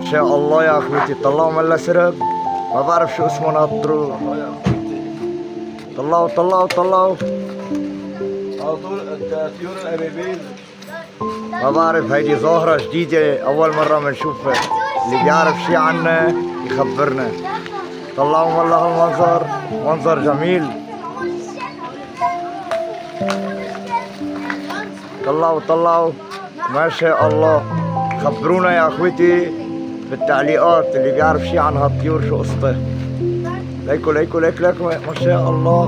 ما شاء الله يا اخوتي، طلعوا ملا سرب، ما بعرف شو اسمه ناطروا. طلعوا طلعوا طلعوا على طول طيور الابيبيل. ما بعرف، هيدي ظاهرة جديدة أول مرة بنشوفها، اللي بيعرف شي عنها يخبرنا. طلعوا والله هالمنظر، منظر جميل. طلعوا طلعوا ما شاء الله. خبرونا يا اخوتي بالتعليقات اللي بيعرف شي عن هالطيور شو قصته. ليكو ليكو ليكو ليكو ما شاء الله.